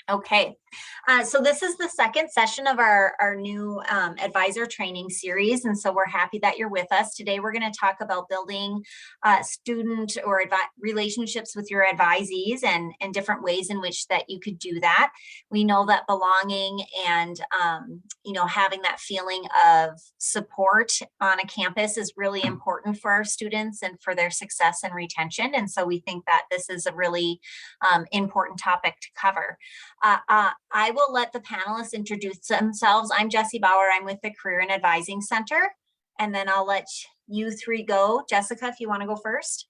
Okay, so this is the second session of our new advisor training series, and so we're happy that you're with us. Today we're going to talk about building student or relationships with your advisees and different ways in which that you could do that. We know that belonging and having that feeling of support on a campus is really important for our students and for their success and retention, and so we think that this is a really important topic to cover. I will let the panelists introduce themselves. I'm Jessie Bauer. I'm with the Career and Advising Center. And then I'll let you three go. Jessica, if you want to go first.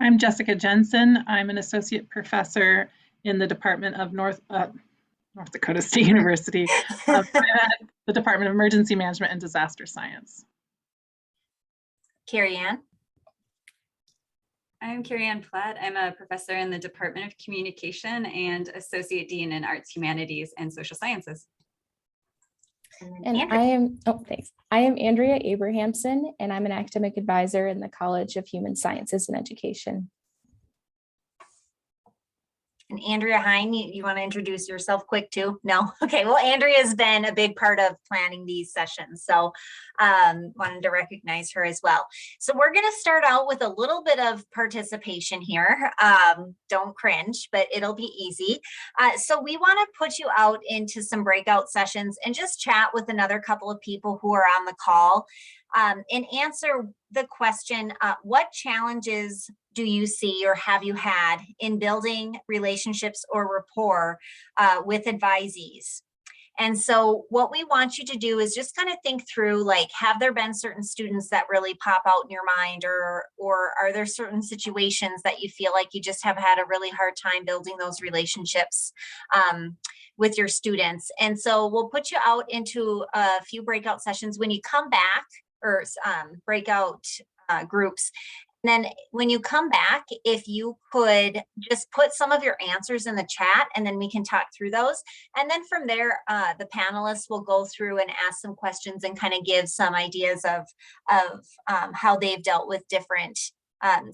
I'm Jessica Jensen. I'm an associate professor in the Department of North Dakota State University, the Department of Emergency Management and Disaster Science. Carrie Ann. I'm Carrie Ann Platt. I'm a professor in the Department of Communication and Associate Dean in Arts, Humanities, and Social Sciences. And I am Andrea Abrahamson, and I'm an academic advisor in the College of Human Sciences and Education. And Andrea Hine, you want to introduce yourself quick too? No? Okay, well, Andrea has been a big part of planning these sessions, so wanted to recognize her as well. So we're going to start out with a little bit of participation here. Don't cringe, but it'll be easy. So we want to put you out into some breakout sessions and just chat with another couple of people who are on the call and answer the question, what challenges do you see or have you had in building relationships or rapport with advisees? And so what we want you to do is just kind of think through, like, have there been certain students that really pop out in your mind, or are there certain situations that you feel like you just have had a really hard time building those relationships with your students? And so we'll put you out into a few breakout sessions. When you come back, or breakout groups. And then when you come back, if you could just put some of your answers in the chat, and then we can talk through those. And then from there, the panelists will go through and ask some questions and kind of give some ideas of how they've dealt with different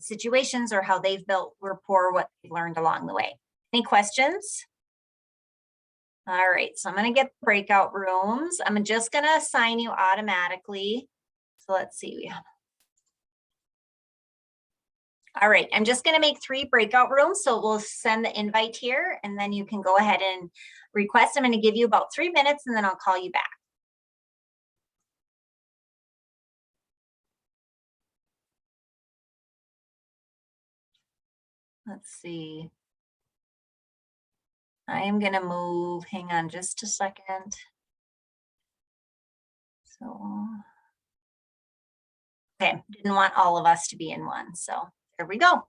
situations, or how they've built rapport, what they've learned along the way. Any questions? All right, so I'm going to get the breakout rooms. I'm just going to assign you automatically. So let's see. All right, I'm just going to make 3 breakout rooms. So we'll send the invite here, and then you can go ahead and request. I'm going to give you about 3 minutes, and then I'll call you back. Let's see. I am going to move. Hang on just a second. So. Okay, didn't want all of us to be in one, so there we go.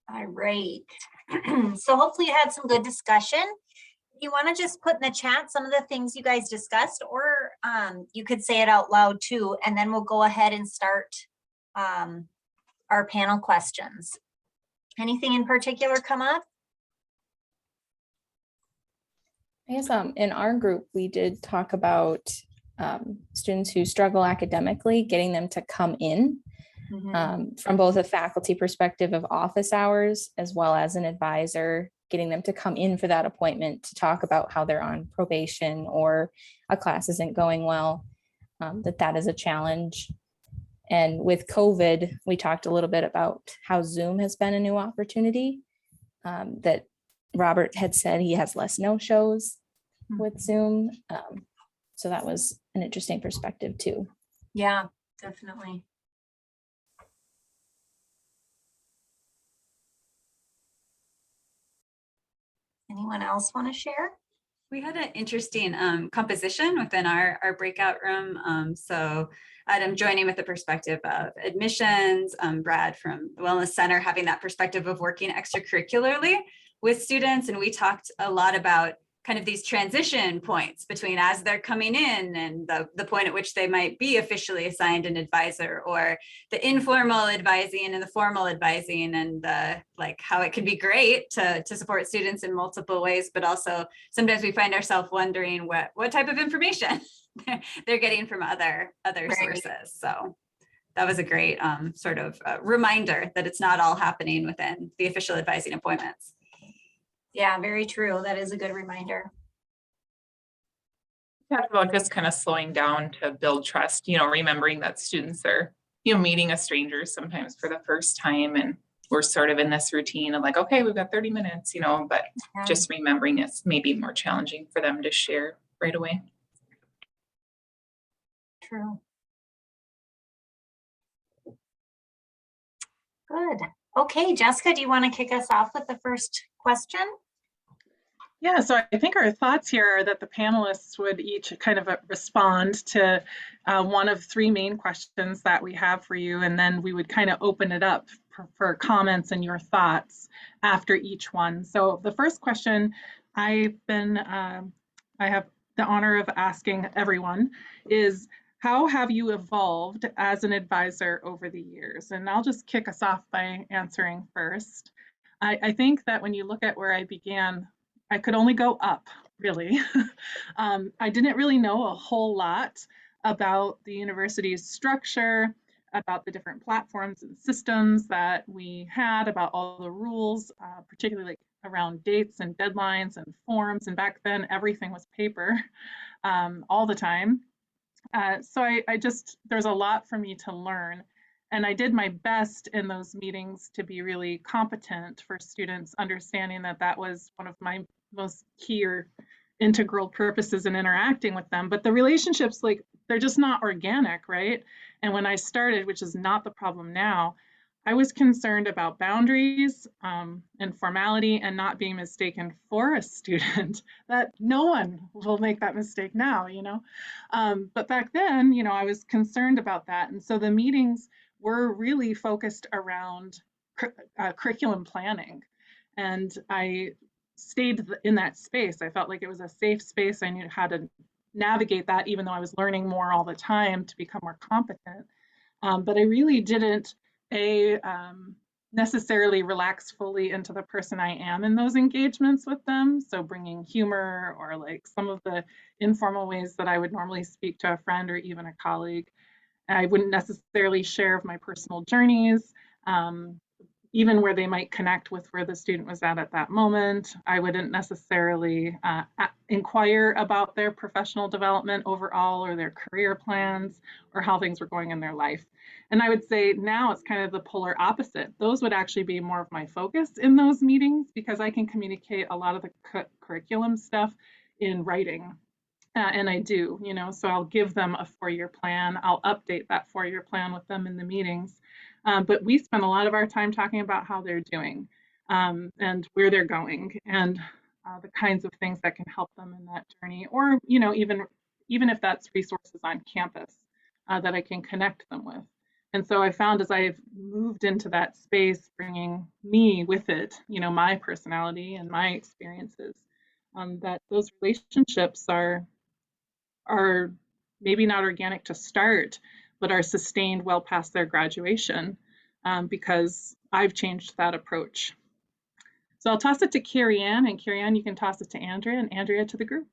All right. So hopefully you had some good discussion. You want to just put in the chat some of the things you guys discussed, or you could say it out loud too, and then we'll go ahead and start our panel questions. Anything in particular come up? I guess in our group, we did talk about students who struggle academically, getting them to come in. From both a faculty perspective of office hours, as well as an advisor, getting them to come in for that appointment to talk about how they're on probation or a class isn't going well, that is a challenge. And with COVID, we talked a little bit about how Zoom has been a new opportunity that Robert had said he has less no-shows Mhm. with Zoom. So that was an interesting perspective too. Yeah, definitely. Anyone else want to share? We had an interesting composition within our breakout room. So Adam joining with the perspective of admissions, Brad from the Wellness Center having that perspective of working extracurricularly with students. And we talked a lot about kind of these transition points between as they're coming in and the point at which they might be officially assigned an advisor, or the informal advising and the formal advising, and like how it can be great to support students in multiple ways, but also sometimes we find ourselves wondering what type of information they're getting from other sources. So that was a great sort of reminder that it's not all happening within the official advising appointments. Yeah, very true. That is a good reminder. Talk about just kind of slowing down to build trust, remembering that students are, meeting a stranger sometimes for the first time, and we're sort of in this routine of like, okay, we've got 30 minutes, but Yeah. just remembering it's maybe more challenging for them to share right away. True. Good. Okay, Jessica, do you want to kick us off with the first question? Yeah, so I think our thoughts here are that the panelists would each kind of respond to one of three main questions that we have for you, and then we would kind of open it up for comments and your thoughts after each one. So the first question I have the honor of asking everyone is, how have you evolved as an advisor over the years? And I'll just kick us off by answering first. I think that when you look at where I began, I could only go up, really. I didn't really know a whole lot about the university's structure, about the different platforms and systems that we had, about all the rules, particularly like around dates and deadlines and forms. And back then, everything was paper all the time. So there's a lot for me to learn. And I did my best in those meetings to be really competent for students, understanding that that was one of my most key or integral purposes in interacting with them. But the relationships, like, they're just not organic, right? And when I started, which is not the problem now, I was concerned about boundaries and formality and not being mistaken for a student. That no one will make that mistake now, But back then, I was concerned about that. And so the meetings were really focused around curriculum planning. And I stayed in that space. I felt like it was a safe space. I knew how to navigate that, even though I was learning more all the time to become more competent. But I really didn't necessarily relax fully into the person I am in those engagements with them. So bringing humor or like some of the informal ways that I would normally speak to a friend or even a colleague. I wouldn't necessarily share of my personal journeys, even where they might connect with where the student was at that moment. I wouldn't necessarily inquire about their professional development overall or their career plans or how things were going in their life. And I would say now it's kind of the polar opposite. Those would actually be more of my focus in those meetings because I can communicate a lot of the curriculum stuff in writing. And I do, so I'll give them a 4-year plan. I'll update that 4-year plan with them in the meetings. But we spend a lot of our time talking about how they're doing and where they're going and the kinds of things that can help them in that journey, or, even if that's resources on campus that I can connect them with. And so I found as I've moved into that space, bringing me with it, my personality and my experiences, that those relationships are maybe not organic to start, but are sustained well past their graduation because I've changed that approach. So I'll toss it to Carrie Ann, and Carrie Ann, you can toss it to Andrea, and Andrea to the group.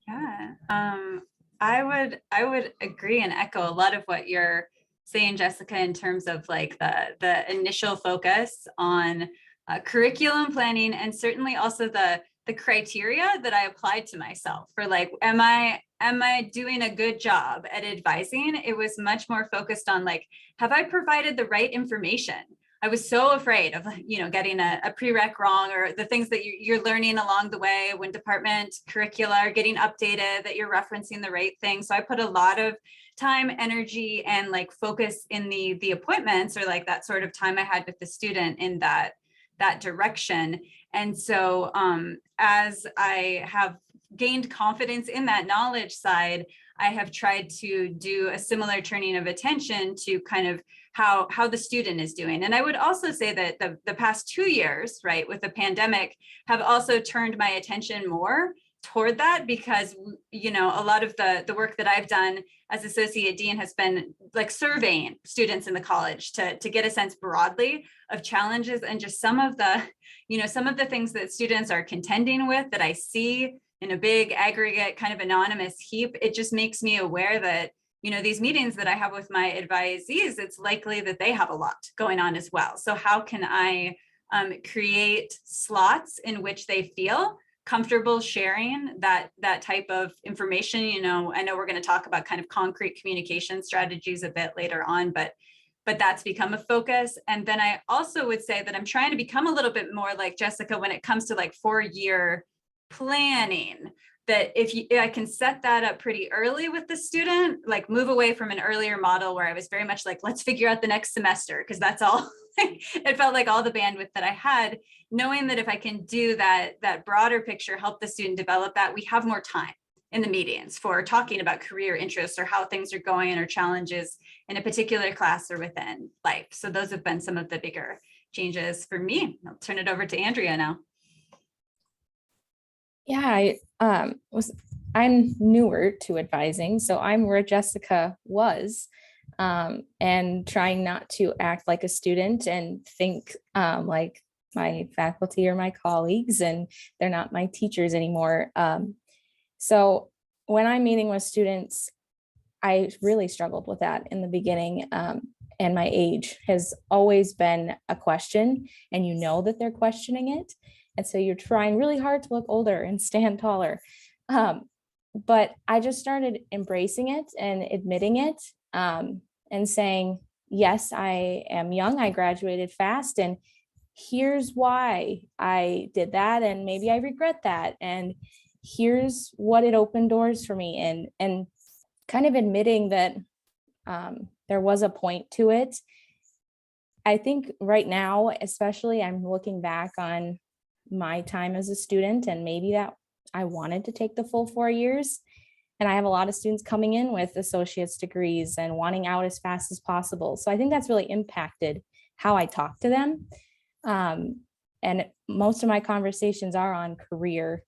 Yeah, I would agree and echo a lot of what you're saying, Jessica, in terms of like the initial focus on curriculum planning, and certainly also the criteria that I applied to myself for like, am I doing a good job at advising? It was much more focused on like, have I provided the right information? I was so afraid of, getting a prereq wrong, or the things that you're learning along the way when department curricula are getting updated, that you're referencing the right thing. So I put a lot of time, energy, and like focus in the appointments, or like that sort of time I had with the student in that direction. And so as I have gained confidence in that knowledge side, I have tried to do a similar turning of attention to kind of how the student is doing. And I would also say that the past 2 years, right, with the pandemic, have also turned my attention more toward that, because a lot of the work that I've done as associate dean has been like surveying students in the college to get a sense broadly of challenges, and just some of the things that students are contending with that I see in a big aggregate kind of anonymous heap. It just makes me aware that these meetings that I have with my advisees, it's likely that they have a lot going on as well. So how can I create slots in which they feel comfortable sharing that type of information? I know we're going to talk about kind of concrete communication strategies a bit later on, but that's become a focus. And then I also would say that I'm trying to become a little bit more like Jessica when it comes to like 4-year planning, that I can set that up pretty early with the student, like move away from an earlier model where I was very much like, let's figure out the next semester, because that's all it felt like all the bandwidth that I had, knowing that if I can do that broader picture, help the student develop that, we have more time in the meetings for talking about career interests or how things are going or challenges in a particular class or within life. So those have been some of the bigger changes for me. I'll turn it over to Andrea now. Yeah, I'm newer to advising, so I'm where Jessica was, and trying not to act like a student and think like my faculty or my colleagues, and they're not my teachers anymore. So when I'm meeting with students, I really struggled with that in the beginning. And my age has always been a question, and that they're questioning it. And so you're trying really hard to look older and stand taller. But I just started embracing it and admitting it, and saying, yes, I am young. I graduated fast, and here's why I did that. And maybe I regret that. And here's what it opened doors for me. And kind of admitting that there was a point to it. I think right now, especially, I'm looking back on my time as a student, and maybe that I wanted to take the full 4 years. And I have a lot of students coming in with associate's degrees and wanting out as fast as possible. So I think that's really impacted how I talk to them. And most of my conversations are on career,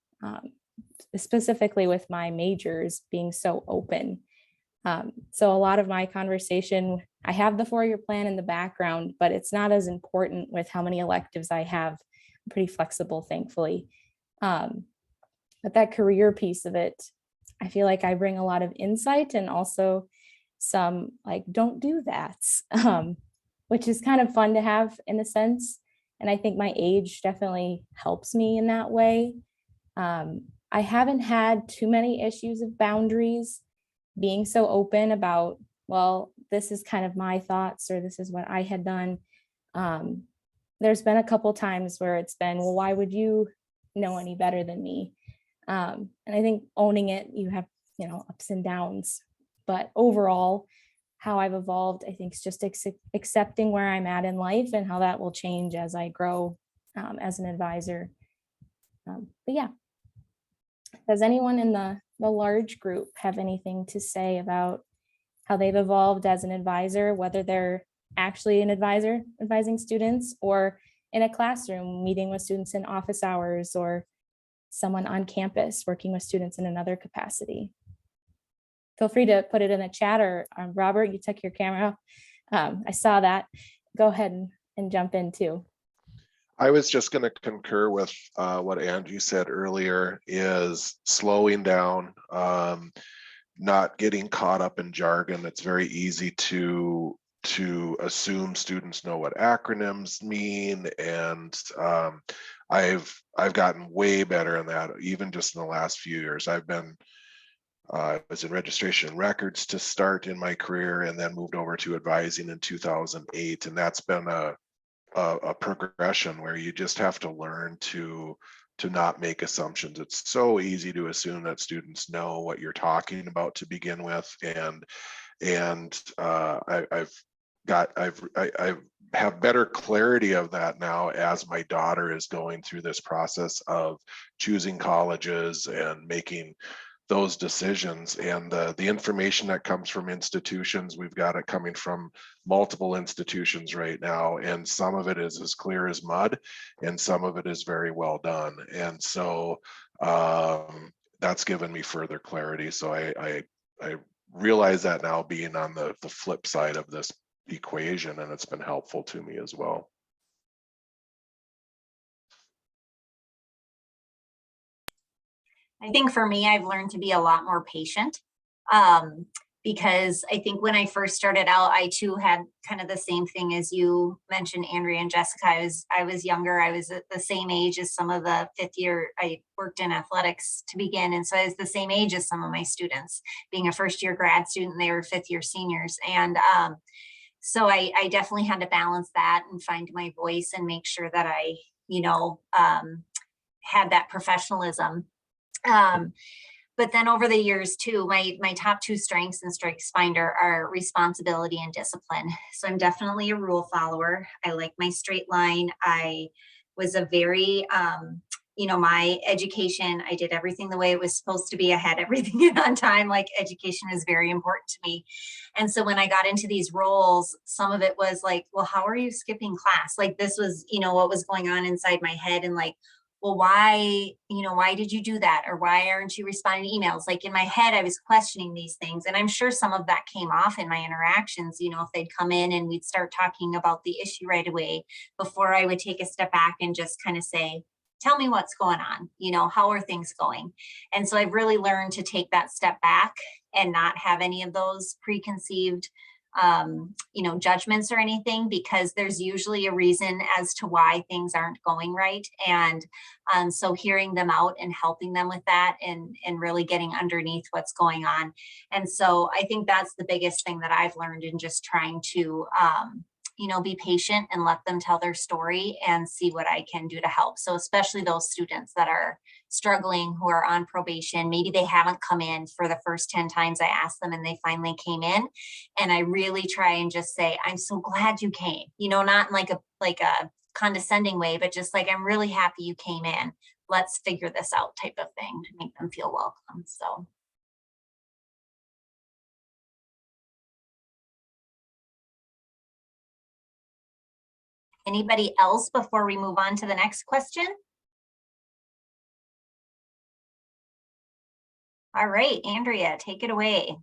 specifically with my majors being so open. So a lot of my conversation, I have the 4-year plan in the background, but it's not as important with how many electives I have. I'm pretty flexible, thankfully. But that career piece of it, I feel like I bring a lot of insight, and also some like, don't do that, which is kind of fun to have in a sense. And I think my age definitely helps me in that way. I haven't had too many issues of boundaries, being so open about, well, this is kind of my thoughts, or this is what I had done. There's been a couple times where it's been, well, why would you know any better than me? And I think owning it, you have, ups and downs, but overall, how I've evolved, I think, is just accepting where I'm at in life and how that will change as I grow as an advisor. But yeah, does anyone in the large group have anything to say about how they've evolved as an advisor, whether they're actually an advisor advising students, or in a classroom meeting with students in office hours, or someone on campus working with students in another capacity? Feel free to put it in the chat, or Robert, you took your camera. I saw that. Go ahead and jump in too. I was just going to concur with what Angie said earlier, is slowing down, not getting caught up in jargon. It's very easy to assume students know what acronyms mean, and I've gotten way better in that, even just in the last few years. I was in registration and records to start in my career, and then moved over to advising in 2008, and that's been a progression where you just have to learn to not make assumptions. It's so easy to assume that students know what you're talking about to begin with, and I have better clarity of that now as my daughter is going through this process of choosing colleges and making those decisions. And the information that comes from institutions, we've got it coming from multiple institutions right now, and some of it is as clear as mud and some of it is very well done. And so that's given me further clarity. So I realize that now, being on the flip side of this equation, and it's been helpful to me as well. I think for me, I've learned to be a lot more patient, because I think when I first started out, I too had kind of the same thing as you mentioned, Andrea and Jessica. I was younger. I was at the same age as some of the fifth year. I worked in athletics to begin, and so I was the same age as some of my students, being a first year grad student. They were fifth year seniors, and so I definitely had to balance that and find my voice and make sure that I, had that professionalism. But then over the years too, my top two strengths in StrengthsFinder are responsibility and discipline. So I'm definitely a rule follower. I like my straight line. I was a very, my education, I did everything the way it was supposed to be. I had everything on time. Like, education is very important to me. And so when I got into these roles, some of it was like, well, how are you skipping class? Like, this was, what was going on inside my head, and like, well, why did you do that? Or why aren't you responding to emails? Like, in my head, I was questioning these things. And I'm sure some of that came off in my interactions, if they'd come in and we'd start talking about the issue right away, before I would take a step back and just kind of say, tell me what's going on, how are things going? And so I've really learned to take that step back and not have any of those preconceived judgments or anything, because there's usually a reason as to why things aren't going right. And so hearing them out and helping them with that, and really getting underneath what's going on. And so I think that's the biggest thing that I've learned in just trying to, be patient and let them tell their story and see what I can do to help. So especially those students that are struggling, who are on probation, maybe they haven't come in for the first 10 times I asked them and they finally came in. And I really try and just say, I'm so glad you came, not in like a condescending way, but just like, I'm really happy you came in. Let's figure this out type of thing to make them feel welcome. So. Anybody else before we move on to the next question? All right, Andrea, take it away.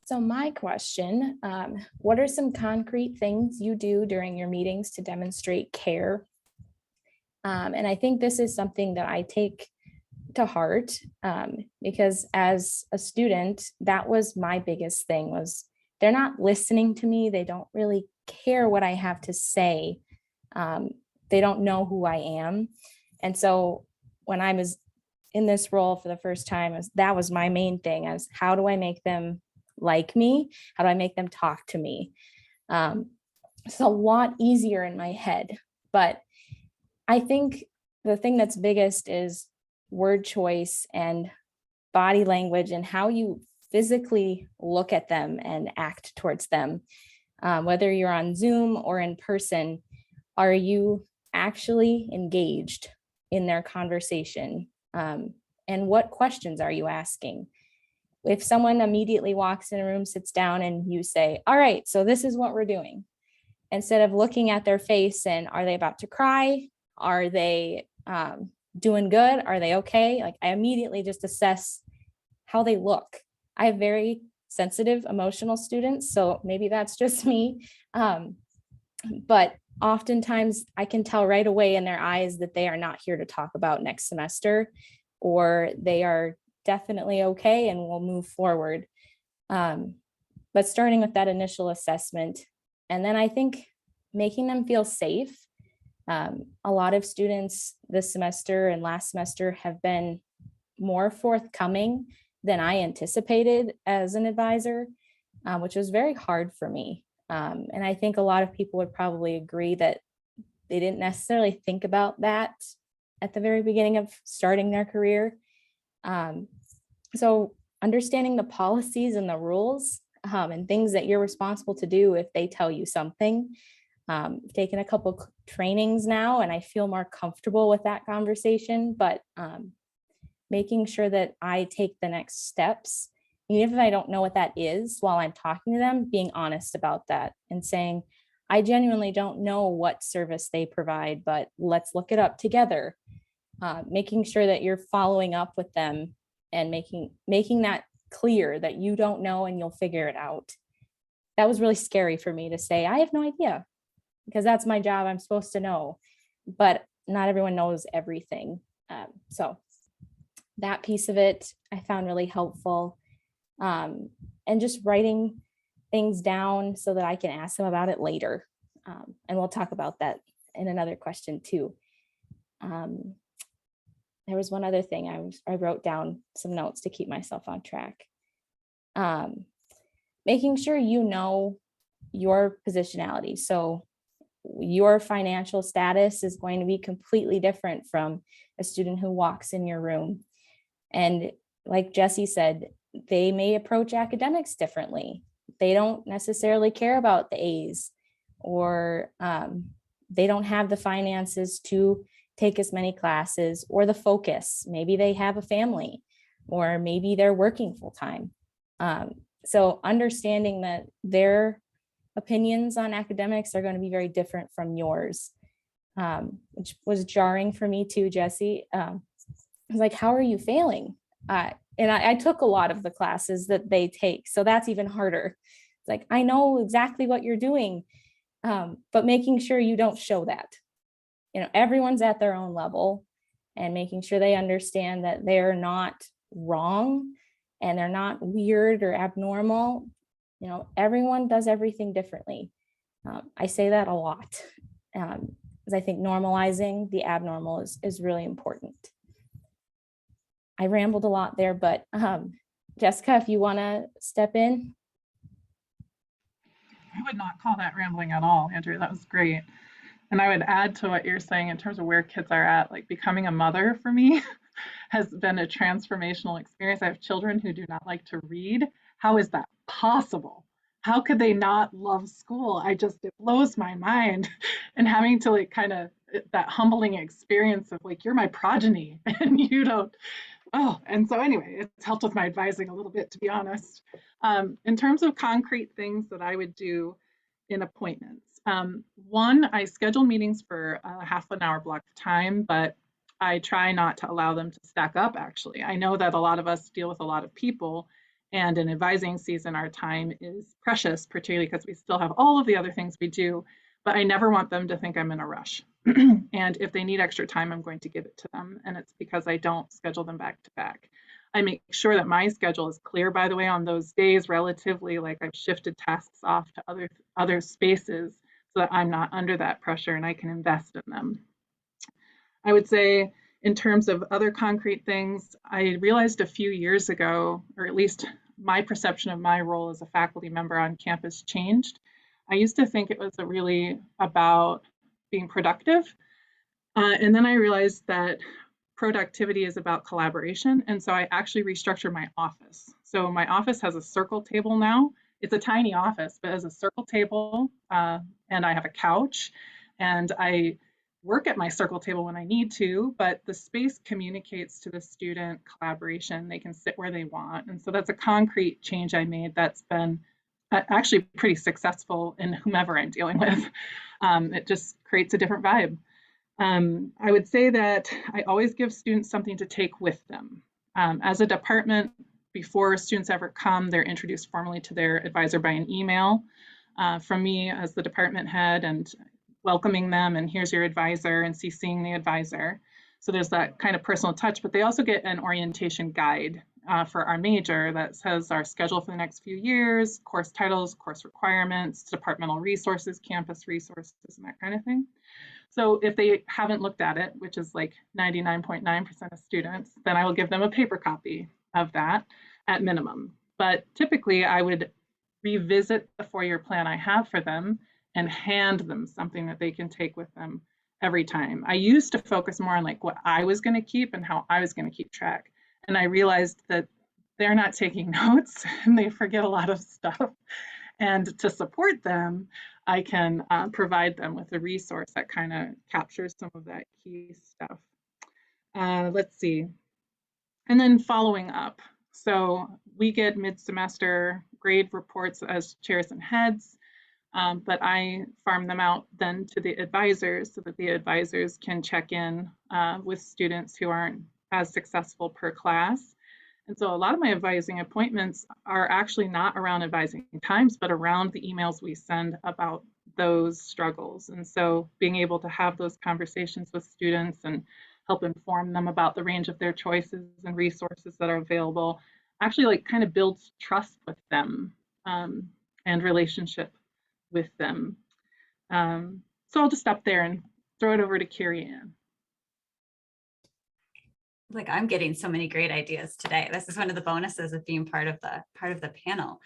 So my question, what are some concrete things you do during your meetings to demonstrate care? And I think this is something that I take to heart, because as a student, that was my biggest thing, was they're not listening to me. They don't really care what I have to say. They don't know who I am. And so when I was in this role for the first time, that was my main thing, is how do I make them like me? How do I make them talk to me? It's a lot easier in my head, but I think the thing that's biggest is word choice and body language, and how you physically look at them and act towards them. Whether you're on Zoom or in person, are you actually engaged in their conversation? And what questions are you asking? If someone immediately walks in a room, sits down, and you say, all right, so this is what we're doing, instead of looking at their face and are they about to cry? Are they doing good? Are they okay? Like, I immediately just assess how they look. I have very sensitive, emotional students, so maybe that's just me. But oftentimes I can tell right away in their eyes that they are not here to talk about next semester, or they are definitely okay and we'll move forward. But starting with that initial assessment, and then I think making them feel safe. A lot of students this semester and last semester have been more forthcoming than I anticipated as an advisor, which was very hard for me. And I think a lot of people would probably agree that they didn't necessarily think about that at the very beginning of starting their career. So understanding the policies and the rules and things that you're responsible to do if they tell you something. I've taken a couple trainings now and I feel more comfortable with that conversation, but making sure that I take the next steps, even if I don't know what that is while I'm talking to them, being honest about that and saying, I genuinely don't know what service they provide, but let's look it up together. Making sure that you're following up with them and making that clear that you don't know and you'll figure it out. That was really scary for me to say, I have no idea, because that's my job. I'm supposed to know, but not everyone knows everything. So that piece of it I found really helpful. And just writing things down so that I can ask them about it later. And we'll talk about that in another question too. There was one other thing I wrote down some notes to keep myself on track. Making sure you know your positionality. So your financial status is going to be completely different from a student who walks in your room. And like Jesse said, they may approach academics differently. They don't necessarily care about the A's, or they don't have the finances to take as many classes, or the focus. Maybe they have a family, or maybe they're working full time. So understanding that their opinions on academics are going to be very different from yours, which was jarring for me too, Jesse. I was like, how are you failing? And I took a lot of the classes that they take, so that's even harder. It's like, I know exactly what you're doing, but making sure you don't show that. Everyone's at their own level, and making sure they understand that they're not wrong and they're not weird or abnormal. Everyone does everything differently. I say that a lot, because I think normalizing the abnormal is really important. I rambled a lot there, but Jessica, if you want to step in. I would not call that rambling at all, Andrea. That was great. And I would add to what you're saying in terms of where kids are at, like becoming a mother for me has been a transformational experience. I have children who do not like to read. How is that possible? How could they not love school? It blows my mind. And having to like kind of that humbling experience of like, you're my progeny and you don't. Oh, and so anyway, it's helped with my advising a little bit, to be honest. In terms of concrete things that I would do in appointments. One, I schedule meetings for a half an hour block of time, but I try not to allow them to stack up, actually. I know that a lot of us deal with a lot of people, and in advising season, our time is precious, particularly because we still have all of the other things we do, but I never want them to think I'm in a rush. And if they need extra time, I'm going to give it to them. And it's because I don't schedule them back to back. I make sure that my schedule is clear, by the way, on those days relatively, like I've shifted tasks off to other spaces so that I'm not under that pressure and I can invest in them. I would say in terms of other concrete things, I realized a few years ago, or at least my perception of my role as a faculty member on campus changed. I used to think it was really about being productive. And then I realized that productivity is about collaboration. And so I actually restructured my office. So my office has a circle table now. It's a tiny office, but has a circle table, and I have a couch, and I work at my circle table when I need to, but the space communicates to the student collaboration. They can sit where they want. And so that's a concrete change I made that's been actually pretty successful in whomever I'm dealing with. It just creates a different vibe. I would say that I always give students something to take with them. As a department, before students ever come, they're introduced formally to their advisor by an email from me as the department head, and welcoming them, and here's your advisor, and CCing the advisor. So there's that kind of personal touch, but they also get an orientation guide for our major that says our schedule for the next few years, course titles, course requirements, departmental resources, campus resources, and that kind of thing. So if they haven't looked at it, which is like 99.9% of students, then I will give them a paper copy of that at minimum. But typically I would revisit the 4-year plan I have for them and hand them something that they can take with them every time. I used to focus more on like what I was going to keep and how I was going to keep track. And I realized that they're not taking notes and they forget a lot of stuff. And to support them, I can provide them with a resource that kind of captures some of that key stuff. Let's see. And then following up. So we get mid-semester grade reports as chairs and heads, but I farm them out then to the advisors so that the advisors can check in with students who aren't as successful per class. And so a lot of my advising appointments are actually not around advising times, but around the emails we send about those struggles. And so being able to have those conversations with students and help inform them about the range of their choices and resources that are available actually like kind of builds trust with them and relationship with them. So I'll just stop there and throw it over to Carrie Ann. Like, I'm getting so many great ideas today. This is one of the bonuses of being part of the panel.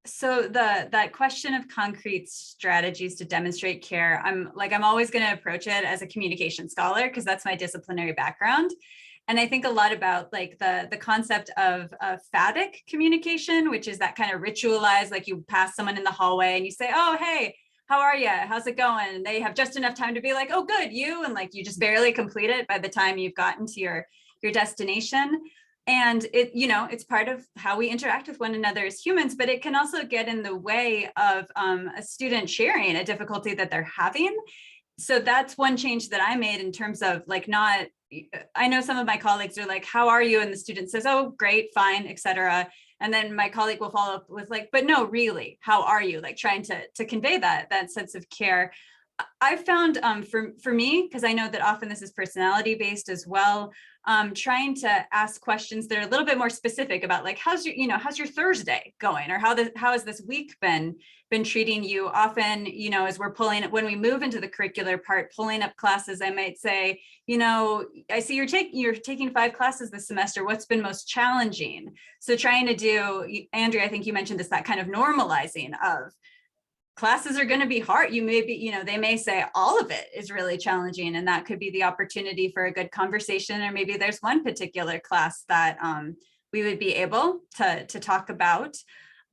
So that question of concrete strategies to demonstrate care, I'm always going to approach it as a communication scholar because that's my disciplinary background. And I think a lot about like the concept of phatic communication, which is that kind of ritualized, like you pass someone in the hallway and you say, oh, hey, how are you? How's it going? And they have just enough time to be like, oh, good, you, and like you just barely complete it by the time you've gotten to your destination. And it, it's part of how we interact with one another as humans, but it can also get in the way of a student sharing a difficulty that they're having. So that's one change that I made in terms of like not, I know some of my colleagues are like, how are you? And the student says, oh, great, fine, etc. And then my colleague will follow up with like, but no, really, how are you? Like trying to convey that sense of care. I found for me, because I know that often this is personality based as well, trying to ask questions that are a little bit more specific about like, how's your Thursday going? Or how has this week been treating you? Often, as we're when we move into the curricular part, pulling up classes, I might say, I see you're taking 5 classes this semester. What's been most challenging? So trying to do, Andrea, I think you mentioned this, that kind of normalizing of classes are going to be hard. You may be, they may say all of it is really challenging, and that could be the opportunity for a good conversation. Or maybe there's one particular class that we would be able to talk about.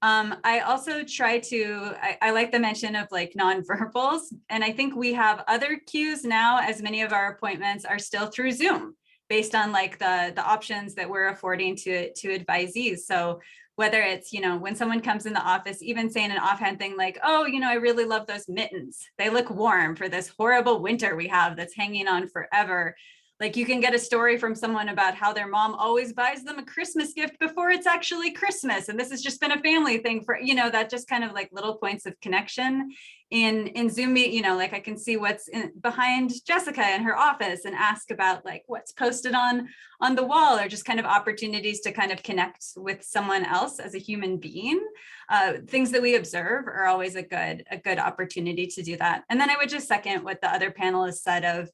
I also try to, I like the mention of like nonverbals, and I think we have other cues now, as many of our appointments are still through Zoom based on like the options that we're affording to advisees. So whether it's, when someone comes in the office, even saying an offhand thing like, oh, I really love those mittens. They look warm for this horrible winter we have that's hanging on forever. Like you can get a story from someone about how their mom always buys them a Christmas gift before it's actually Christmas. And this has just been a family thing for, that just kind of like little points of connection in Zoom meet, like I can see what's behind Jessica in her office and ask about like what's posted on the wall, or just kind of opportunities to kind of connect with someone else as a human being. Things that we observe are always a good opportunity to do that. And then I would just second what the other panelists said of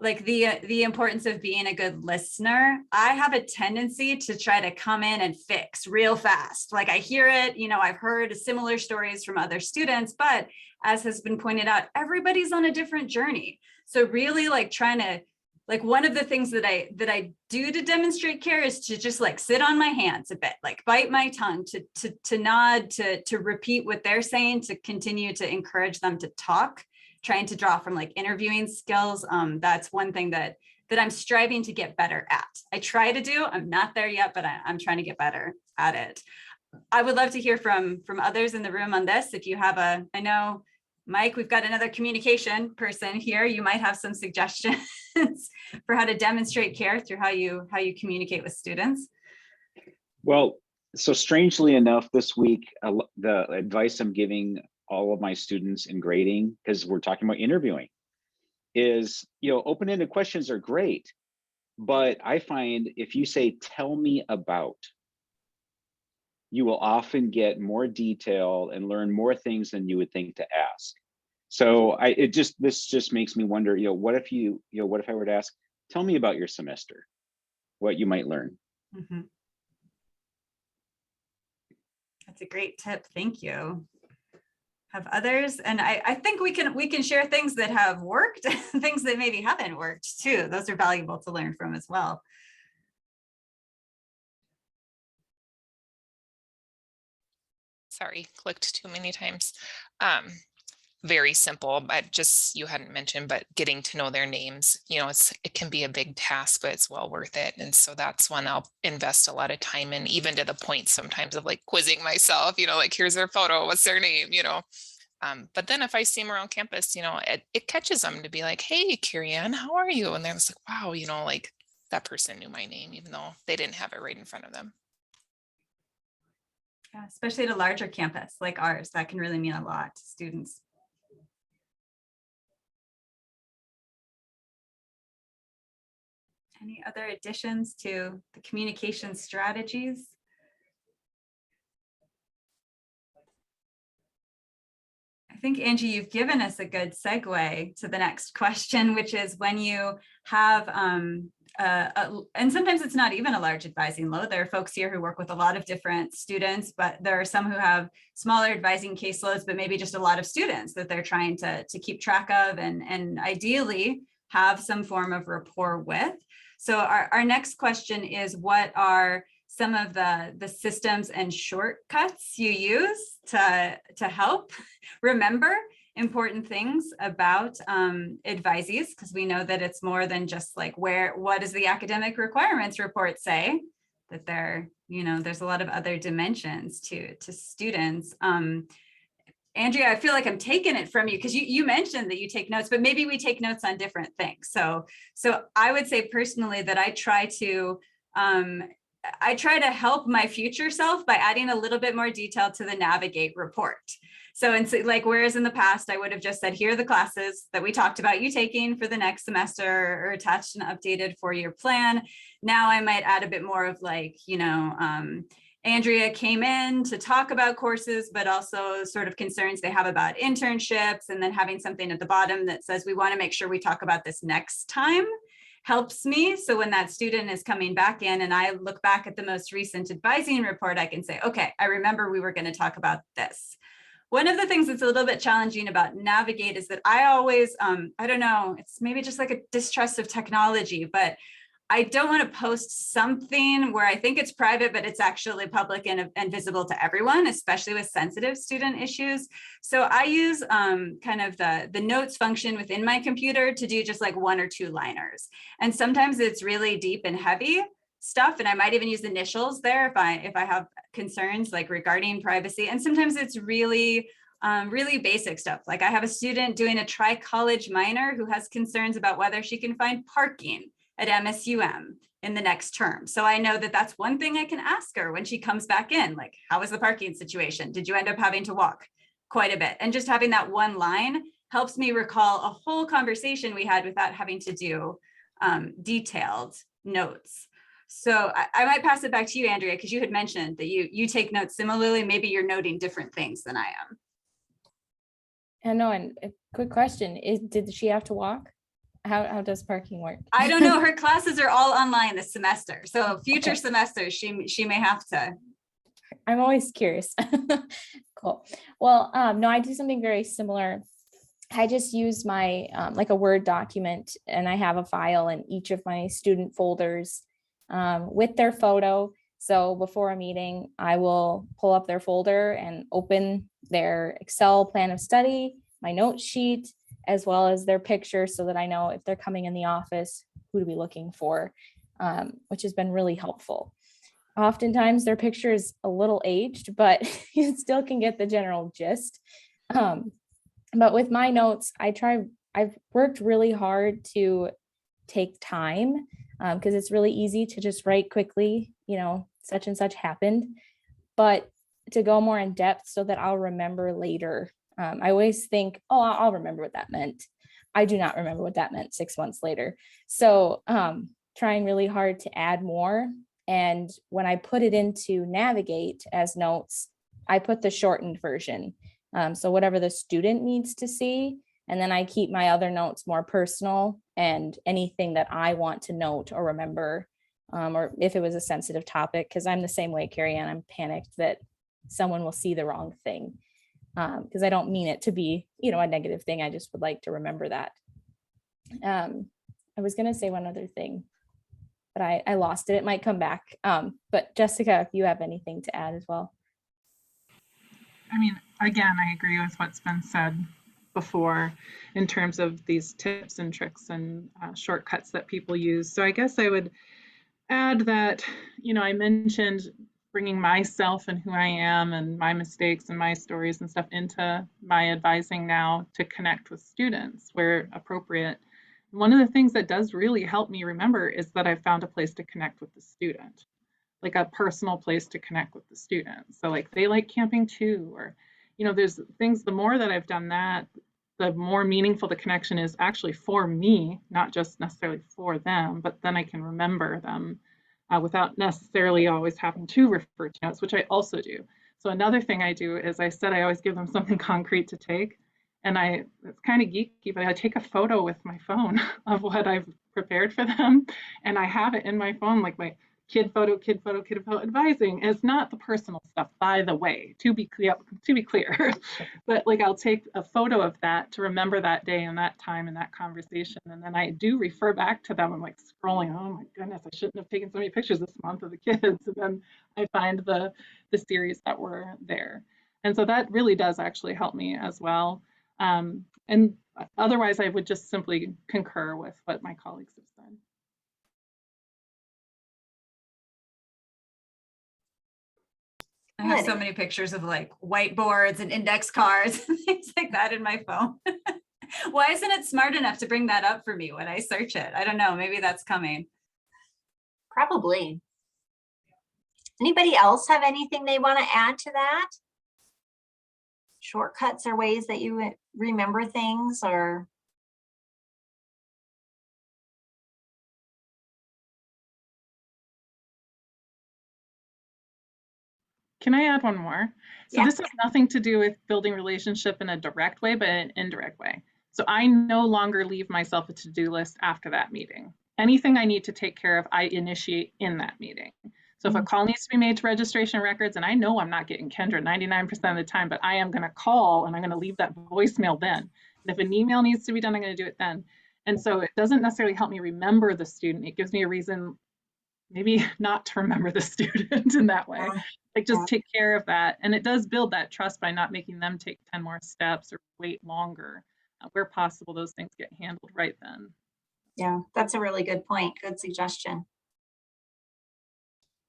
like the importance of being a good listener. I have a tendency to try to come in and fix real fast. Like I hear it, I've heard similar stories from other students, but as has been pointed out, everybody's on a different journey. So really like trying to, like one of the things that I do to demonstrate care is to just like sit on my hands a bit, like bite my tongue, to nod, to repeat what they're saying, to continue to encourage them to talk, trying to draw from like interviewing skills. That's one thing that I'm striving to get better at. I try to do, I'm not there yet, but I'm trying to get better at it. I would love to hear from others in the room on this. If you have I know, Mike, we've got another communication person here. You might have some suggestions for how to demonstrate care through how you communicate with students. Well, so strangely enough, this week, the advice I'm giving all of my students in grading, because we're talking about interviewing, is, open-ended questions are great, but I find if you say, tell me about, you will often get more detail and learn more things than you would think to ask. So this just makes me wonder, what if I were to ask, tell me about your semester, what you might learn. Mm-hmm. That's a great tip. Thank you. Have others, and I think we can share things that have worked, things that maybe haven't worked too. Those are valuable to learn from as well. Sorry, clicked too many times. Very simple, but just you hadn't mentioned, but getting to know their names, it can be a big task, but it's well worth it. And so that's one I'll invest a lot of time in, even to the point sometimes of like quizzing myself, like here's their photo, what's their name, but then if I see them around campus, it catches them to be like, hey, Carrie Ann, how are you? And they're just like, wow, like that person knew my name, even though they didn't have it right in front of them. Yeah, especially at a larger campus like ours, that can really mean a lot to students. Any other additions to the communication strategies? I think, Angie, you've given us a good segue to the next question, which is when you have, and sometimes it's not even a large advising load. There are folks here who work with a lot of different students, but there are some who have smaller advising caseloads, but maybe just a lot of students that they're trying to keep track of and ideally have some form of rapport with. So our next question is, what are some of the systems and shortcuts you use to help remember important things about advisees? Because we know that it's more than just like what does the academic requirements report say, that there's a lot of other dimensions to students. Andrea, I feel like I'm taking it from you because you mentioned that you take notes, but maybe we take notes on different things. So I would say personally that I try to help my future self by adding a little bit more detail to the Navigate report. So, whereas in the past, I would have just said, here are the classes that we talked about you taking for the next semester, or attached an updated 4-year plan. Now I might add a bit more of Andrea came in to talk about courses, but also sort of concerns they have about internships, and then having something at the bottom that says, we want to make sure we talk about this next time, helps me. So when that student is coming back in and I look back at the most recent advising report, I can say, okay, I remember we were going to talk about this. One of the things that's a little bit challenging about Navigate is that I always, I don't know, it's maybe just like a distrust of technology, but I don't want to post something where I think it's private, but it's actually public and visible to everyone, especially with sensitive student issues. So I use kind of the notes function within my computer to do just like 1 or 2 liners. And sometimes it's really deep and heavy stuff. And I might even use initials there if I have concerns like regarding privacy. And sometimes it's really basic stuff. Like I have a student doing a tri-college minor who has concerns about whether she can find parking at MSUM in the next term. So I know that that's one thing I can ask her when she comes back in, like, how was the parking situation? Did you end up having to walk quite a bit? And just having that one line helps me recall a whole conversation we had without having to do detailed notes. So I might pass it back to you, Andrea, because you had mentioned that you take notes similarly. Maybe you're noting different things than I am. I know, and a quick question is, did she have to walk? How does parking work? I don't know. Her classes are all online this semester. So future semesters, she may have to. I'm always curious. Cool. Well, no, I do something very similar. I just use my like a Word document, and I have a file in each of my student folders with their photo. So before a meeting, I will pull up their folder and open their Excel plan of study, my note sheet, as well as their picture, so that I know if they're coming in the office, who to be looking for, which has been really helpful. Oftentimes their picture is a little aged, but you still can get the general gist. But with my notes, I've worked really hard to take time because it's really easy to just write quickly, such and such happened, but to go more in depth so that I'll remember later. I always think, oh, I'll remember what that meant. I do not remember what that meant 6 months later. So trying really hard to add more. And when I put it into Navigate as notes, I put the shortened version. So whatever the student needs to see. And then I keep my other notes more personal and anything that I want to note or remember, or if it was a sensitive topic, because I'm the same way, Carrie Ann, I'm panicked that someone will see the wrong thing. Because I don't mean it to be, a negative thing. I just would like to remember that. I was going to say one other thing, but I lost it. It might come back. But Jessica, if you have anything to add as well. I mean, again, I agree with what's been said before in terms of these tips and tricks and shortcuts that people use. So I guess I would add that, I mentioned bringing myself and who I am and my mistakes and my stories and stuff into my advising now to connect with students where appropriate. One of the things that does really help me remember is that I've found a place to connect with the student, like a personal place to connect with the student. So like they like camping too, or, there's things, the more that I've done that, the more meaningful the connection is actually for me, not just necessarily for them, but then I can remember them without necessarily always having to refer to notes, which I also do. So another thing I do is I said I always give them something concrete to take. And it's kind of geeky, but I take a photo with my phone of what I've prepared for them. And I have it in my phone, like my kid photo advising. It's not the personal stuff, by the way, to be clear, but like I'll take a photo of that to remember that day and that time and that conversation. And then I do refer back to them. I'm like scrolling, oh my goodness, I shouldn't have taken so many pictures this month of the kids. And then I find the series that were there. And so that really does actually help me as well. And otherwise, I would just simply concur with what my colleagues have said. I have so many pictures of like whiteboards and index cards and things like that in my phone. Why isn't it smart enough to bring that up for me when I search it? I don't know. Maybe that's coming. Probably. Anybody else have anything they want to add to that? Shortcuts or ways that you remember things, or can I add one more? So yeah. This has nothing to do with building relationship in a direct way, but in an indirect way. So I no longer leave myself a to-do list after that meeting. Anything I need to take care of, I initiate in that meeting. So if a call needs to be made to registration records, and I know I'm not getting Kendra 99% of the time, but I am going to call and I'm going to leave that voicemail then. And if an email needs to be done, I'm going to do it then. And so it doesn't necessarily help me remember the student. It gives me a reason maybe not to remember the student in that way. Like just take care of that. And it does build that trust by not making them take 10 more steps or wait longer. Where possible, those things get handled right then. Yeah, that's a really good point. Good suggestion.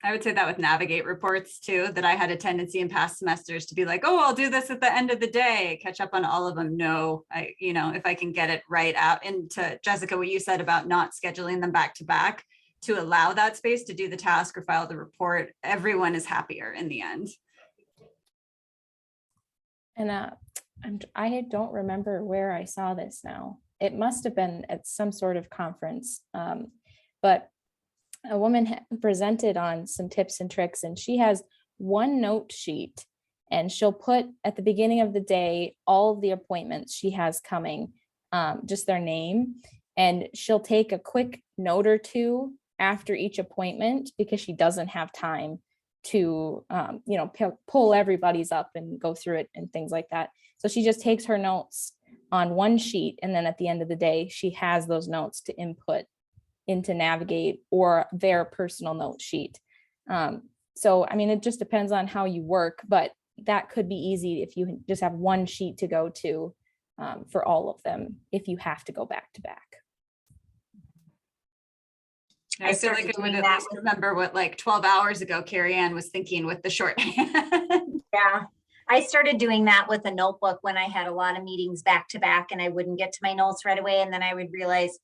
I would say that with Navigate reports too, that I had a tendency in past semesters to be like, oh, I'll do this at the end of the day, catch up on all of them. No, if I can get it right out. And to Jessica, what you said about not scheduling them back to back, to allow that space to do the task or file the report, everyone is happier in the end. And I don't remember where I saw this now. It must have been at some sort of conference, but a woman presented on some tips and tricks, and she has one note sheet, and she'll put at the beginning of the day all of the appointments she has coming, just their name, and she'll take a quick note or two after each appointment because she doesn't have time to pull everybody's up and go through it and things like that. So she just takes her notes on one sheet, and then at the end of the day she has those notes to input into Navigate or their personal note sheet. So I mean, it just depends on how you work, but that could be easy if you just have one sheet to go to for all of them if you have to go back to back. I feel like I would at least remember what like 12 hours ago Carrie Ann was thinking with the shorthand. Yeah, I started doing that with a notebook when I had a lot of meetings back to back and I wouldn't get to my notes right away. And then I would realize,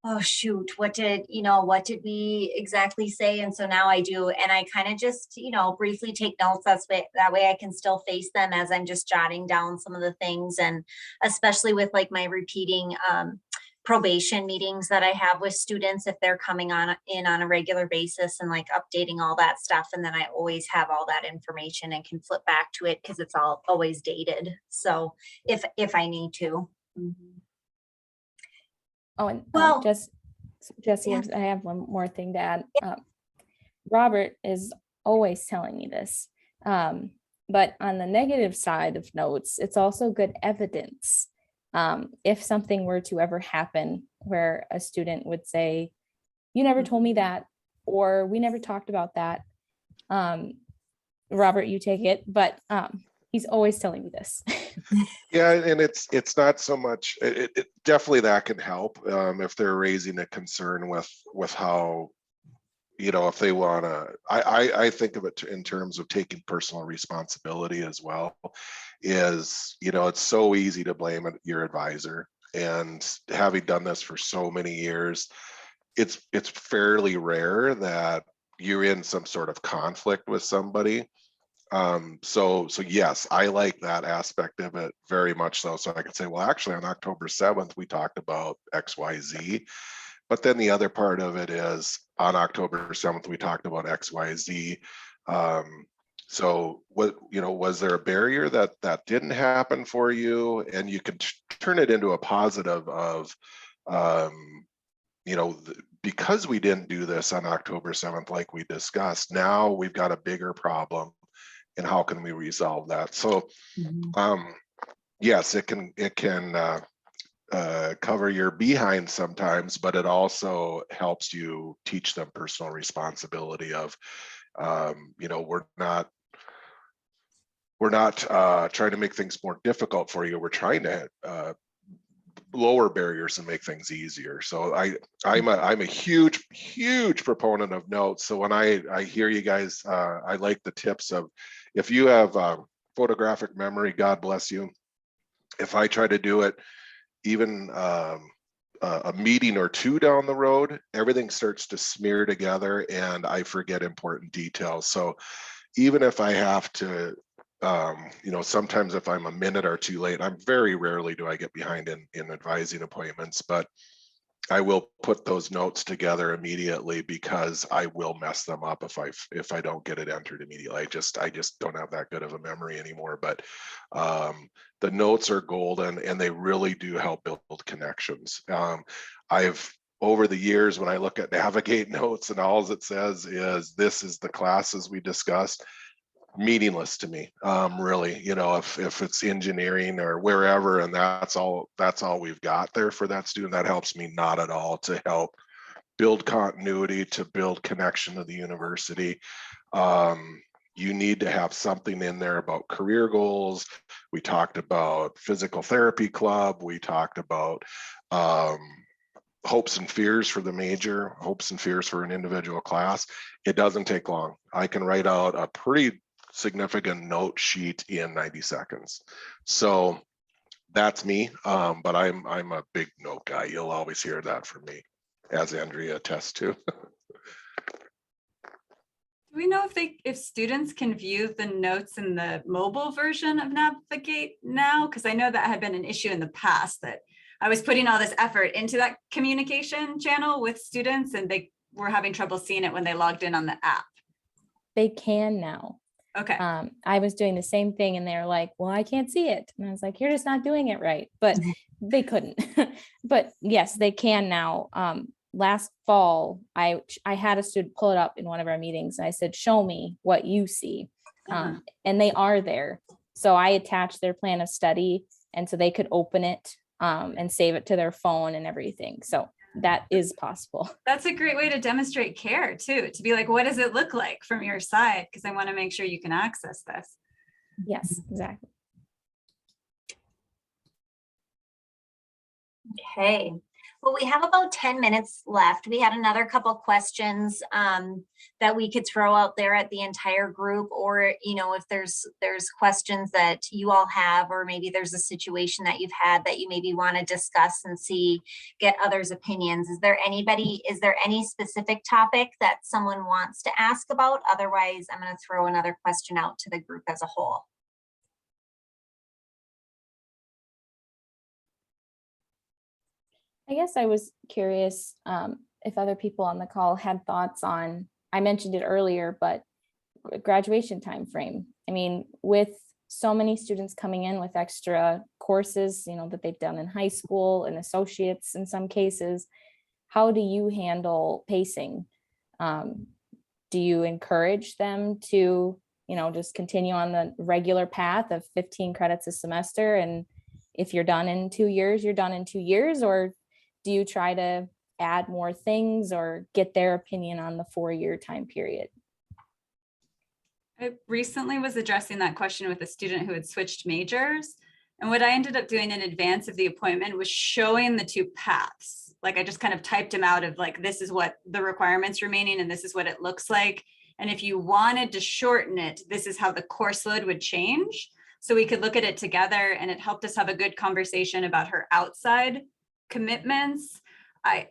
oh shoot, what did we exactly say? And so now I do, and I kind of just, briefly take notes. That way I can still face them as I'm just jotting down some of the things. And especially with like my repeating probation meetings that I have with students, if they're coming in on a regular basis, and like updating all that stuff. And then I always have all that information and can flip back to it because it's all always dated. So if I need to. Mm-hmm. Oh, and well, Jesse, yeah. I have one more thing to add. Robert is always telling me this. But on the negative side of notes, it's also good evidence. If something were to ever happen where a student would say, you never told me that, or we never talked about that. Robert, you take it, but he's always telling me this. Yeah, and it's not so much, it definitely that can help if they're raising a concern with how, you know, if they want to, I think of it in terms of taking personal responsibility as well, is, you know, it's so easy to blame your advisor. And having done this for so many years, it's fairly rare that you're in some sort of conflict with somebody. So yes, I like that aspect of it very much so. So I can say, well, actually on October 7th, we talked about XYZ. But then the other part of it is on October 7th, we talked about XYZ. So what, you know, was there a barrier that didn't happen for you? And you can turn it into a positive of, you know, because we didn't do this on October 7th, like we discussed, now we've got a bigger problem. And how can we resolve that? So yes, it can cover your behind sometimes, but it also helps you teach them personal responsibility of, you know, we're not trying to make things more difficult for you. We're trying to lower barriers and make things easier. So I'm a huge proponent of notes. So when I hear you guys, I like the tips of, if you have photographic memory, God bless you. If I try to do it, even a meeting or two down the road, everything starts to smear together and I forget important details. So even if I have to, you know, sometimes if I'm a minute or two late, I'm very rarely do I get behind in advising appointments, but I will put those notes together immediately because I will mess them up if I don't get it entered immediately. I just don't have that good of a memory anymore. But the notes are golden and they really do help build connections. I've over the years, when I look at Navigate notes and all it says is this is the classes we discussed, meaningless to me, really. You know, if it's engineering or wherever and that's all we've got there for that student, that helps me not at all to help build continuity, to build connection to the university. You need to have something in there about career goals. We talked about physical therapy club, we talked about hopes and fears for the major, hopes and fears for an individual class. It doesn't take long. I can write out a pretty significant note sheet in 90 seconds. So that's me, but I'm a big note guy. You'll always hear that from me, as Andrea attests to. Do we know if students can view the notes in the mobile version of Navigate now? Because I know that had been an issue in the past, that I was putting all this effort into that communication channel with students and they were having trouble seeing it when they logged in on the app. They can now. Okay. I was doing the same thing and they're like, well, I can't see it. And I was like, you're just not doing it right. But they couldn't. But yes, they can now. Last fall, I had a student pull it up in one of our meetings and I said, show me what you see. And they are there. So I attached their plan of study and so they could open it and save it to their phone and everything. So that is possible. That's a great way to demonstrate care too, to be like, what does it look like from your side? Because I want to make sure you can access this. Yes, exactly. Okay. Well, we have about 10 minutes left. We had another couple questions that we could throw out there at the entire group, or, you know, if there's questions that you all have, or maybe there's a situation that you've had that you maybe want to discuss and get others' opinions. Is there any specific topic that someone wants to ask about? Otherwise, I'm going to throw another question out to the group as a whole. I guess I was curious if other people on the call had thoughts on, I mentioned it earlier, but graduation time frame. I mean, with so many students coming in with extra courses, you know, that they've done in high school and associates in some cases, how do you handle pacing? Do you encourage them to just continue on the regular path of 15 credits a semester. And if you're done in 2 years, you're done in 2 years? Or do you try to add more things or get their opinion on the 4-year time period? I recently was addressing that question with a student who had switched majors. And what I ended up doing in advance of the appointment was showing the 2 paths. Like I just kind of typed them out of like, this is what the requirements remaining and this is what it looks like. And if you wanted to shorten it, this is how the course load would change. So we could look at it together, and it helped us have a good conversation about her outside commitments. I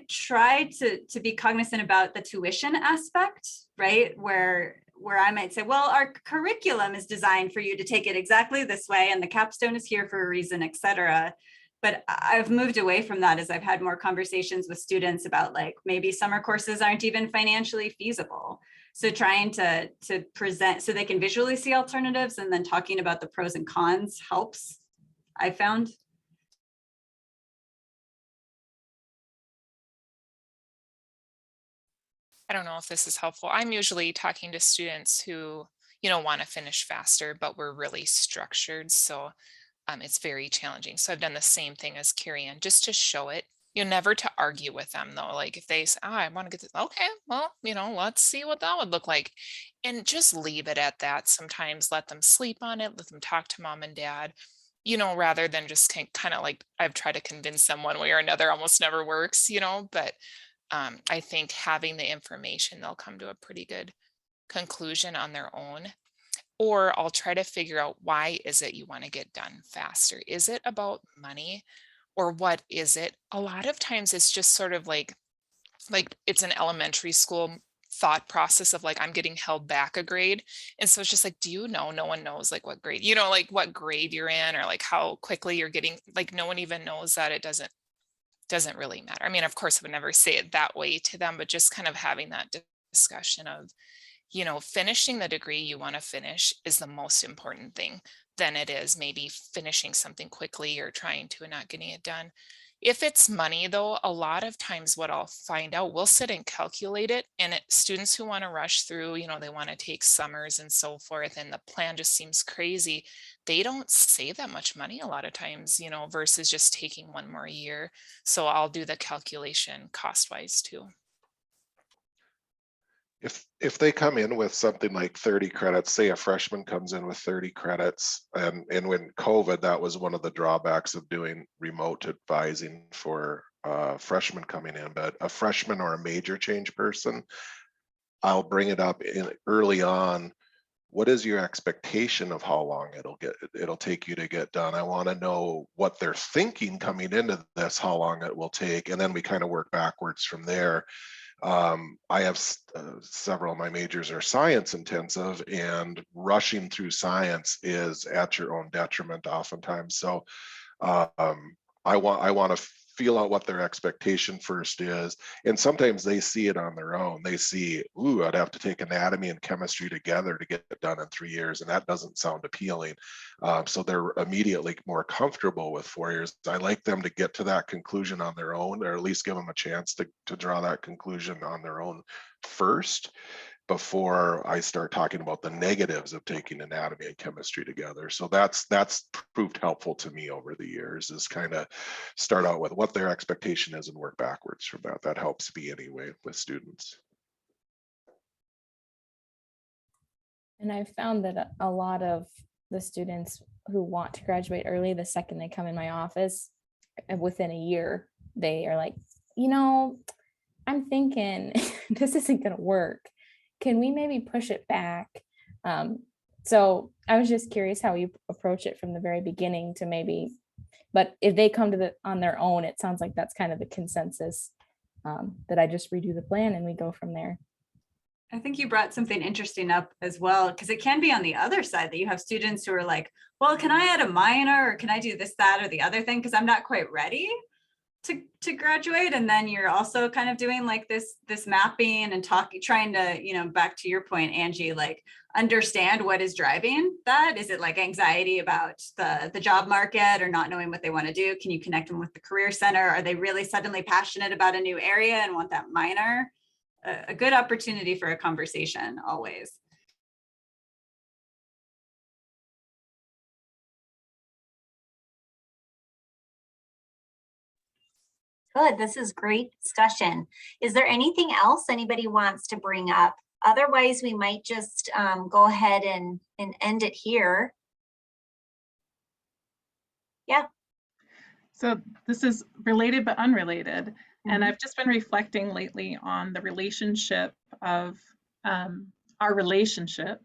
try to be cognizant about the tuition aspect, right? Where I might say, well, our curriculum is designed for you to take it exactly this way, and the capstone is here for a reason, et cetera. But I've moved away from that as I've had more conversations with students about like, maybe summer courses aren't even financially feasible. So trying to present so they can visually see alternatives, and then talking about the pros and cons helps, I found. I don't know if this is helpful. I'm usually talking to students who, want to finish faster, but we're really structured. So it's very challenging. So I've done the same thing as Carrie Ann, just to show it. Never to argue with them though. Like if they say, oh, I want to get this, okay, well, let's see what that would look like. And just leave it at that. Sometimes let them sleep on it, let them talk to mom and dad, rather than just kind of like I've tried to convince them one way or another, almost never works, but I think having the information, they'll come to a pretty good conclusion on their own. Or I'll try to figure out, why is it you want to get done faster? Is it about money, or what is it? A lot of times it's just sort of like it's an elementary school thought process of like, I'm getting held back a grade. And so it's just like, do you know, no one knows like what grade, like what grade you're in, or like how quickly you're getting, like no one even knows that. It doesn't really matter. I mean, of course, I would never say it that way to them, but just kind of having that discussion of, finishing the degree you want to finish is the most important thing than it is maybe finishing something quickly or trying to and not getting it done. If it's money though, a lot of times what I'll find out, we'll sit and calculate it, and students who want to rush through, they want to take summers and so forth, and the plan just seems crazy. They don't save that much money a lot of times, versus just taking one more year. So I'll do the calculation cost wise too. If they come in with something like 30 credits, say a freshman comes in with 30 credits, and when COVID, that was one of the drawbacks of doing remote advising for freshmen coming in, but a freshman or a major change person, I'll bring it up in early on. What is your expectation of how long it'll take you to get done? I want to know what they're thinking coming into this, how long it will take, and then we kind of work backwards from there. I have several of my majors are science intensive, and rushing through science is at your own detriment oftentimes. So I want to feel out what their expectation first is. And sometimes they see it on their own. They see, ooh, I'd have to take anatomy and chemistry together to get it done in 3 years. And that doesn't sound appealing. So they're immediately more comfortable with 4 years. I like them to get to that conclusion on their own, or at least give them a chance to draw that conclusion on their own first, before I start talking about the negatives of taking anatomy and chemistry together. So that's proved helpful to me over the years, is kind of start out with what their expectation is and work backwards from that. That helps me anyway with students. And I've found that a lot of the students who want to graduate early, the second they come in my office, within a year, they are like, I'm thinking this isn't going to work. Can we maybe push it back? So I was just curious how you approach it from the very beginning to maybe, but if they come to on their own, it sounds like that's kind of the consensus, that I just redo the plan and we go from there. I think you brought something interesting up as well, because it can be on the other side that you have students who are like, well, can I add a minor, or can I do this, that, or the other thing? Because I'm not quite ready to graduate. And then you're also kind of doing like this mapping and trying to, back to your point, Angie, like understand what is driving that. Is it like anxiety about the job market or not knowing what they want to do? Can you connect them with the Career Center? Are they really suddenly passionate about a new area and want that minor? A good opportunity for a conversation always. Good. This is great discussion. Is there anything else anybody wants to bring up? Otherwise, we might just go ahead and end it here. Yeah. So this is related but unrelated. And Mhm. I've just been reflecting lately on the relationship of our relationship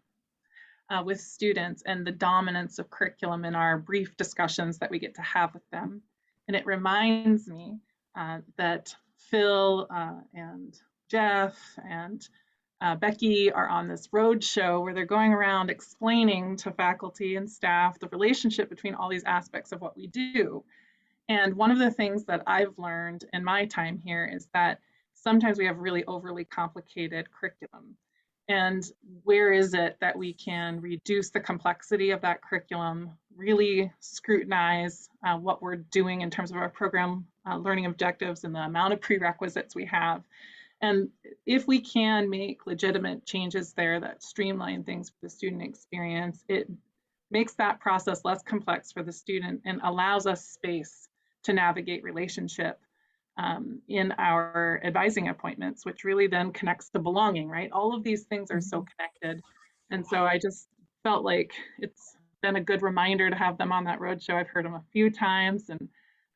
with students and the dominance of curriculum in our brief discussions that we get to have with them. And it reminds me that Phil and Jeff and Becky are on this road show where they're going around explaining to faculty and staff the relationship between all these aspects of what we do. And one of the things that I've learned in my time here is that sometimes we have really overly complicated curriculum. And where is it that we can reduce the complexity of that curriculum, really scrutinize what we're doing in terms of our program learning objectives and the amount of prerequisites we have. And if we can make legitimate changes there that streamline things for the student experience, it makes that process less complex for the student and allows us space to navigate relationship in our advising appointments, which really then connects to belonging, right? All of these things are so connected. And so I just felt like it's been a good reminder to have them on that roadshow. I've heard them a few times and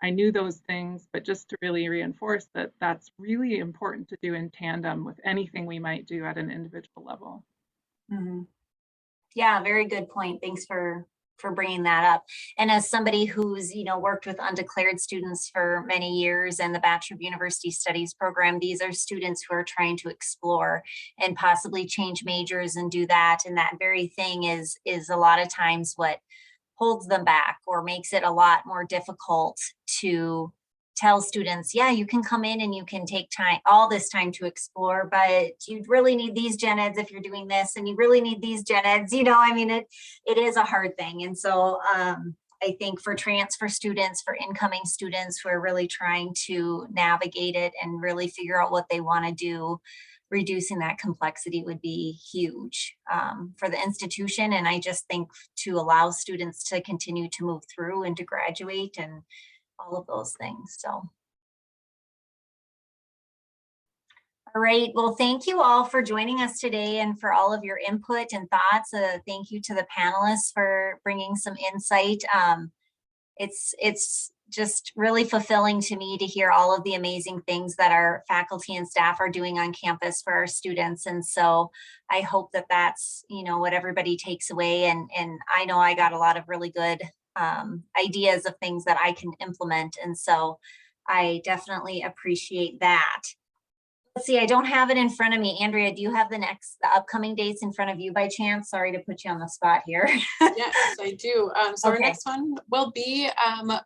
I knew those things, but just to really reinforce that that's really important to do in tandem with anything we might do at an individual level. Mhm. Yeah, very good point. Thanks for bringing that up. And as somebody who's, worked with undeclared students for many years and the Bachelor of University Studies program, these are students who are trying to explore and possibly change majors and do that. And that very thing is a lot of times what holds them back or makes it a lot more difficult to tell students, yeah, you can come in and you can take time, all this time to explore, but you really need these gen eds if you're doing this, and you really need these gen eds, it is a hard thing. And so I think for transfer students, for incoming students who are really trying to navigate it and really figure out what they want to do, reducing that complexity would be huge for the institution. And I just think to allow students to continue to move through and to graduate and all of those things. So. All right. Well, thank you all for joining us today and for all of your input and thoughts. Thank you to the panelists for bringing some insight. It's just really fulfilling to me to hear all of the amazing things that our faculty and staff are doing on campus for our students. And so I hope that that's, what everybody takes away. And I know I got a lot of really good ideas of things that I can implement. And so I definitely appreciate that. Let's see, I don't have it in front of me. Andrea, do you have the upcoming dates in front of you by chance? Sorry to put you on the spot here. Yes, I do. So our Okay. next one will be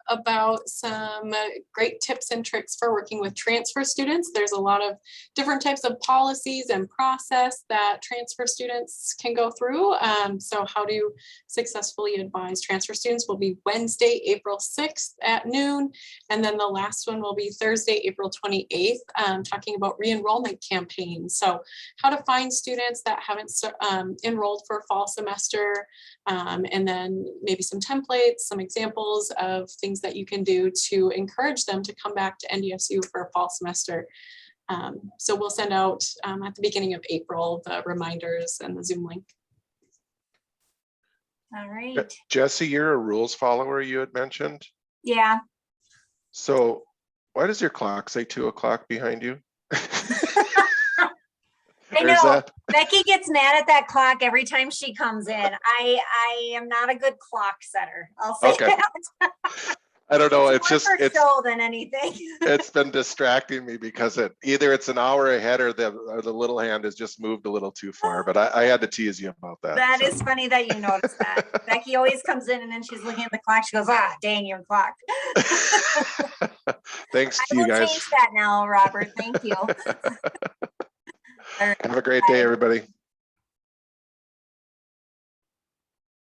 about some great tips and tricks for working with transfer students. There's a lot of different types of policies and process that transfer students can go through. So how to successfully advise transfer students will be Wednesday, April 6th at noon. And then the last one will be Thursday, April 28th, talking about re-enrollment campaigns. So how to find students that haven't enrolled for fall semester, and then maybe some templates, some examples of things that you can do to encourage them to come back to NDSU for a fall semester. So we'll send out at the beginning of April the reminders and the Zoom link. All right. Jesse, you're a rules follower, you had mentioned. Yeah. So why does your clock say 2 o'clock behind you? I Or is know. that- Becky gets mad at that clock every time she comes in. I am not a good clock setter. I'll say Okay. that. I don't know. It's more just, for show than anything. it's been distracting me because either it's an hour ahead or the little hand has just moved a little too far, but I had to tease you about that. That so. is funny that you noticed that. Becky always comes in and then she's looking at the clock. She goes, ah, dang your clock. Thanks I to you will guys. change that now, Robert. Thank you. Have a great day, everybody.